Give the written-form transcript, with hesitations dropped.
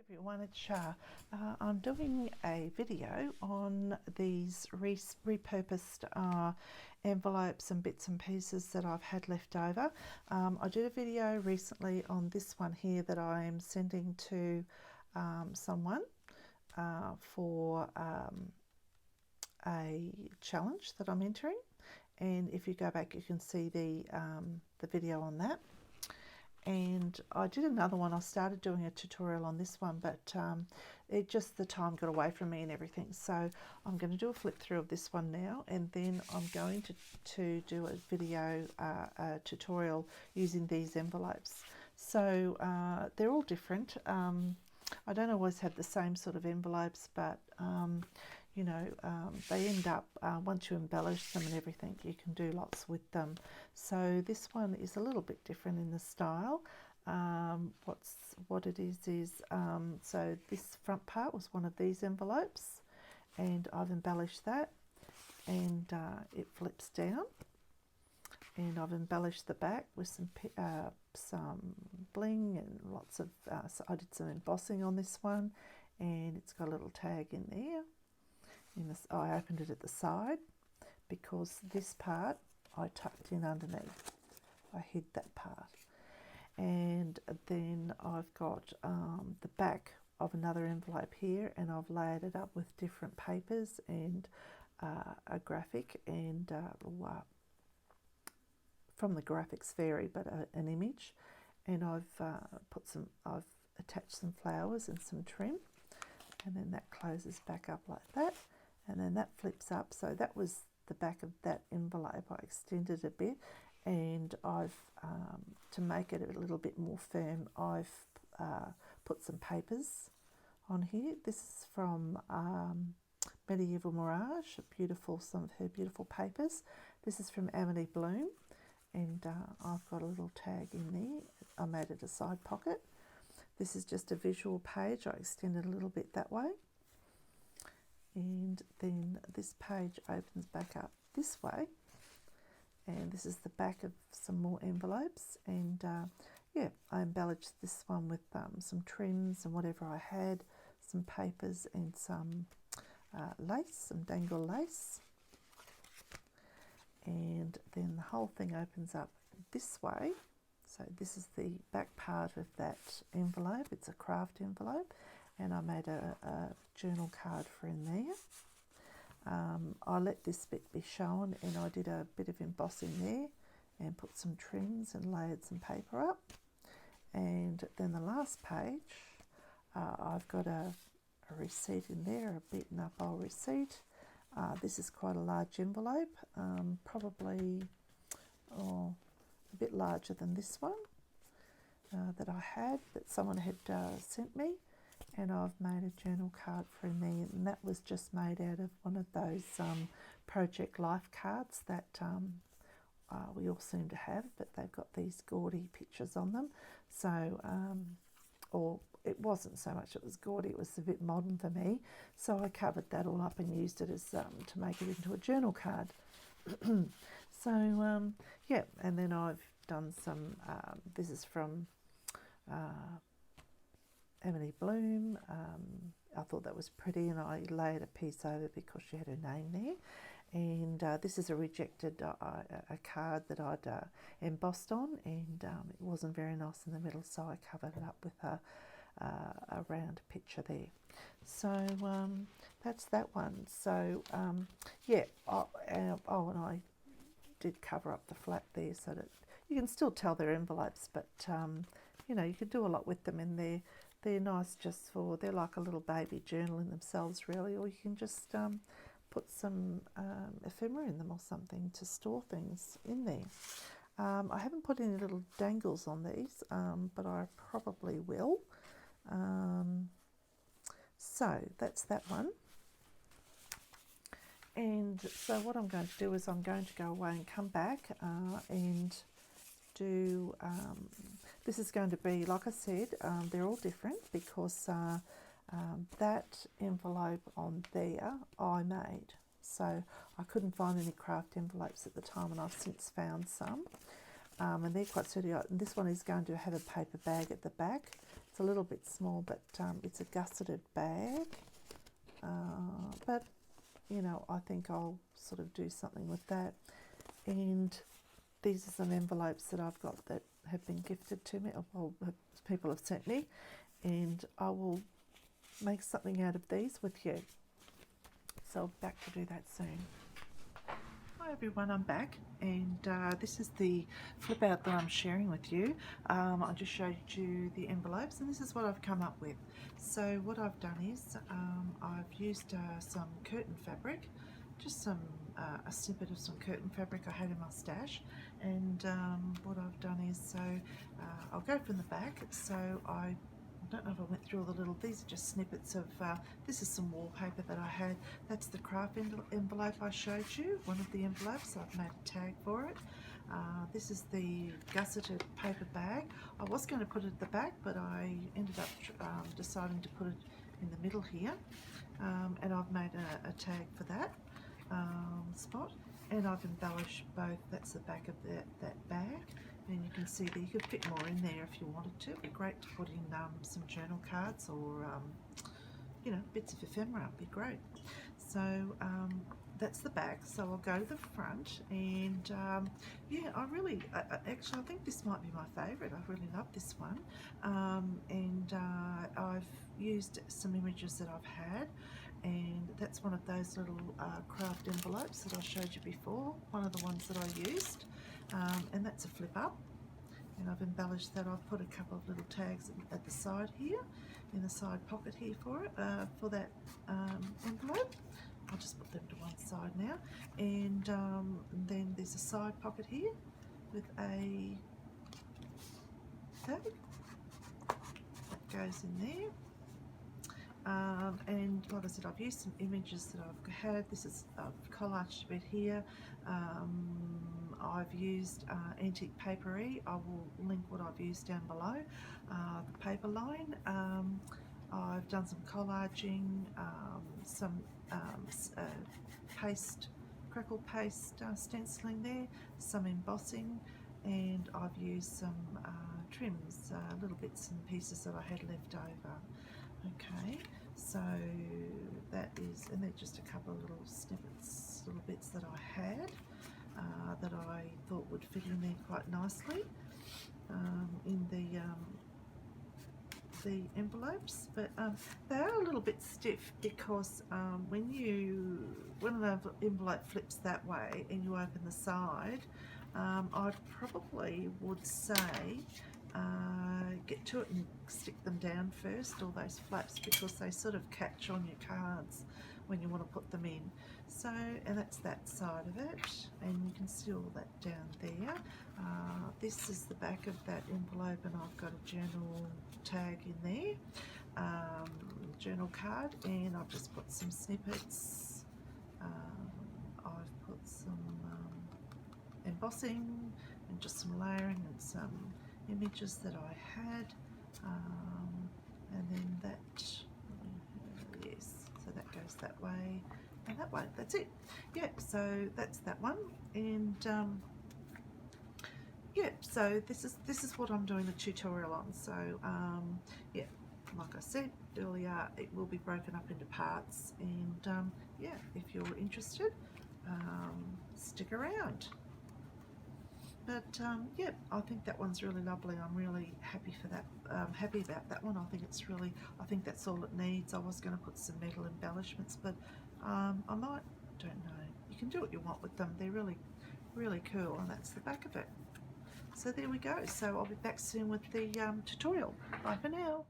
Everyone, it's Shah. I'm doing a video on these repurposed envelopes and bits and pieces that I've had left over. I did a video recently on this one here that I am sending to someone for a challenge that I'm entering, and if you go back you can see the video on that. And I did another one. I started doing a tutorial on this one, but the time got away from me and everything. So I'm going to do a flip through of this one now, and then I'm going to do a video a tutorial using these envelopes. So they're all different. I don't always have the same sort of envelopes, but you know, they end up, once you embellish them and everything, you can do lots with them. So this one is a little bit different in the style. What it is so this front part was one of these envelopes, and I've embellished that, and it flips down, and I've embellished the back with some bling and lots of so I did some embossing on this one, and it's got a little tag in there. I opened it at the side because this part I tucked in underneath. I hid that part. And then I've got the back of another envelope here, and I've layered it up with different papers and a graphic, and from the graphics vary, but an image. And I've attached some flowers and some trim, and then that closes back up like that. And then that flips up. So that was the back of that envelope. I extended a bit, and I've to make it a little bit more firm, I've put some papers on here. This is from Medieval Mirage, some of her beautiful papers. This is from Emily Bloom, and I've got a little tag in there. I made it a side pocket. This is just a visual page. I extended a little bit that way. And then this page opens back up this way, and this is the back of some more envelopes. And yeah, I embellished this one with some trims and whatever I had, some papers and some lace, some dangle lace. And then the whole thing opens up this way. So this is the back part of that envelope. It's a craft envelope, and I made a journal card for in there. I let this bit be shown, and I did a bit of embossing there and put some trims and layered some paper up. And then the last page, I've got a receipt in there, a beaten up old receipt. This is quite a large envelope, probably a bit larger than this one that I had, that someone had sent me. And I've made a journal card for in there, and that was just made out of one of those Project Life cards that we all seem to have, but they've got these gaudy pictures on them. So, or it wasn't so much it was gaudy, it was a bit modern for me. So I covered that all up and used it as to make it into a journal card. So yeah, and then I've done some, this is from Emily Bloom. I thought that was pretty, and I layered a piece over because she had her name there. And this is a rejected a card that I'd embossed on, and it wasn't very nice in the middle, so I covered it up with a round picture there. So that's that one. So yeah, and I did cover up the flap there so that you can still tell they're envelopes, but you know, you could do a lot with them, and they're nice just for, they're like a little baby journal in themselves really, or you can just put some ephemera in them or something to store things in there. I haven't put any little dangles on these, but I probably will. So that's that one. And so what I'm going to do is I'm going to go away and come back and do, this is going to be, like I said, they're all different because that envelope on there I made. So I couldn't find any craft envelopes at the time, and I've since found some. and they're quite sturdy. And this one is going to have a paper bag at the back. It's a little bit small, but it's a gusseted bag. But you know, I think I'll sort of do something with that. And these are some envelopes that I've got that have been gifted to me, or people have sent me, and I will make something out of these with you. So I'll be back to do that soon. Hi everyone, I'm back, and this is the flip out that I'm sharing with you. I just showed you the envelopes, and this is what I've come up with. So what I've done is I've used some curtain fabric, just some a snippet of some curtain fabric I had in my stash, and what I've done is, so I'll go from the back. So I don't know if I went through all the little, these are just snippets of, this is some wallpaper that I had. That's the craft envelope I showed you, one of the envelopes. I've made a tag for it. This is the gusseted paper bag. I was going to put it at the back, but I ended up deciding to put it in the middle here, and I've made a tag for that spot, and I've embellished both. That's the back of that bag. And you can see that you could fit more in there if you wanted to. It'd be great to put in some journal cards, or you know, bits of ephemera. It'd be great. So that's the back. So I'll go to the front, and yeah, actually I think this might be my favourite. I really love this one, and I've used some images that I've had, and that's one of those little craft envelopes that I showed you before, one of the ones that I used. And that's a flip up, and I've embellished that. I've put a couple of little tags at the side here, in the side pocket here for it, for that envelope. I'll just put them to one side now, and then there's a side pocket here with a tag that goes in there. And like I said, I've used some images that I've had. I've collaged a bit here. I've used antique papery. I will link what I've used down below. The paper line. I've done some collaging, some paste, crackle paste stenciling there, some embossing, and I've used some trims, little bits and pieces that I had left over. Okay, so that is, and they're just a couple of little snippets, little bits that I had that I thought would fit in there quite nicely in the envelopes. But they are a little bit stiff, because when an envelope flips that way and you open the side, I probably would say get to it and stick them down first, all those flaps, because they sort of catch on your cards when you want to put them in. So, and that's that side of it, and you can see all that down there. This is the back of that envelope, and I've got a journal tag in there, journal card, and I've just put some snippets. I've put some embossing and just some layering and some images that I had, and then that, yes, so that goes that way and that way. That's it. Yeah, so that's that one, and yeah, so this is what I'm doing the tutorial on. So yeah, like I said earlier, it will be broken up into parts, and yeah, if you're interested, stick around. But yeah, I think that one's really lovely. I'm really happy for that. Happy about that one. I think it's really, I think that's all it needs. I was going to put some metal embellishments, but I might, don't know. You can do what you want with them. They're really, really cool, and that's the back of it. So there we go. So I'll be back soon with the tutorial. Bye for now.